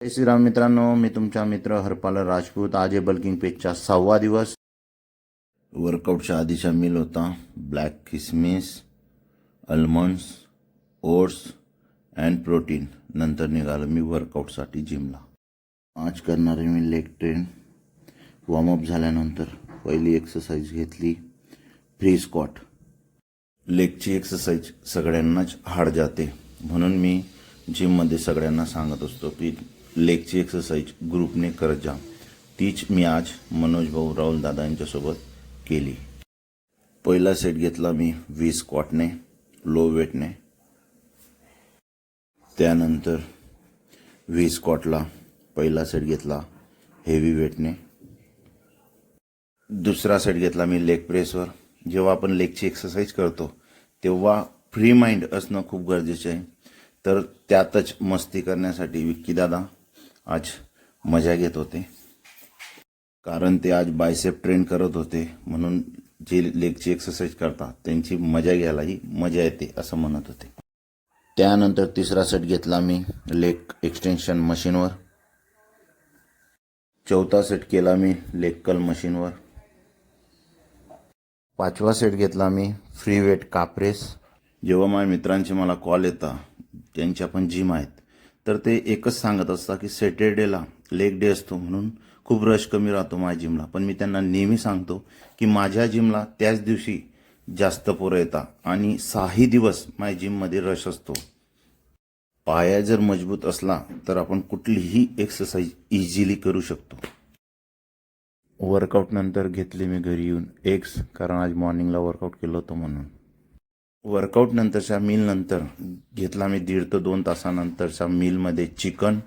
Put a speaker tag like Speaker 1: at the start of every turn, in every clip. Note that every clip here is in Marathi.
Speaker 1: जय श्रीराम मित्रांनो, मी तुमचा मित्र हरपाल राजपूत. आज आहे बल्किंग पेजचा 6वा दिवस. वर्कआउटच्या आधीचा मील होता ब्लॅक किसमिस, आल्मंड्स, ओट्स अँड प्रोटीन. नंतर निघालो मी वर्कआउटसाठी जिमला. आज करणार आहे मी लेग ट्रेन. वॉर्मअप झाल्यानंतर पहिली एक्सरसाइज घेतली फ्री स्क्वॉट. लेगची एक्सरसाइज सगळ्यांनाच हार्ड जाते, म्हणून मी जिममध्ये सगळ्यांना सांगत असतो की लेगची एक्सरसाइज ग्रुपने करत जा. तीच मी आज मनोज भाऊ, राहुल दादा यांच्यासोबत केली. पहिला सेट घेतला मी 20 स्क्वॉटने, लो वेटने. त्यानंतर 20 स्क्वॉटला पहिला सेट घेतला हेवी वेटने. दुसरा सेट घेतला मी लेग प्रेसवर. जेव्हा आपण लेगची एक्सरसाइज करतो तेव्हा फ्री माइंड असणं खूप गरजेचं आहे. तर त्यातच मस्ती करण्यासाठी विक्की दादा आज मजा घेत होते, कारण ते आज बायसेप ट्रेन करत होते. म्हणून जे लेगची एक्सरसाइज करतात त्यांची मजा घ्यायलाही मजा येते असं म्हणत होते. त्यानंतर तिसरा सेट घेतला मी लेग एक्सटेन्शन मशीनवर. चौथा सेट केला मी लेग कर्ल मशीनवर. पाचवा सेट घेतला मी फ्री वेट काप्रेस. जेव्हा माझ्या मित्रांचे मला कॉल येतात, त्यांच्या पण जिम आहेत, तर ते एकच सांगत असतात की सॅटर्डेला लेग डे असतो म्हणून खूप रश कमी राहतो माझ्या जिमला. पण मी त्यांना नेहमी सांगतो की माझ्या जिमला त्याच दिवशी जास्त पोरं येतात आणि 6ही दिवस माझ्या जिममध्ये रश असतो. पाया जर मजबूत असला तर आपण कुठलीही एक्सरसाइज इझिली करू शकतो. वर्कआउट नंतर घेतले मी घरी येऊन एग्स, कारण आज मॉर्निंगला वर्कआउट केलं होतं म्हणून. वर्कआउट नंतरच्या मील नंतर घेतला मी 1.5 ते 2 तासानंतरच्या मीलमध्ये चिकन,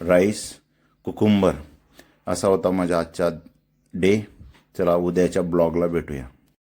Speaker 1: राईस, कुकुंबर. असा होता माझा आजचा डे. चला उद्याच्या ब्लॉगला भेटूया.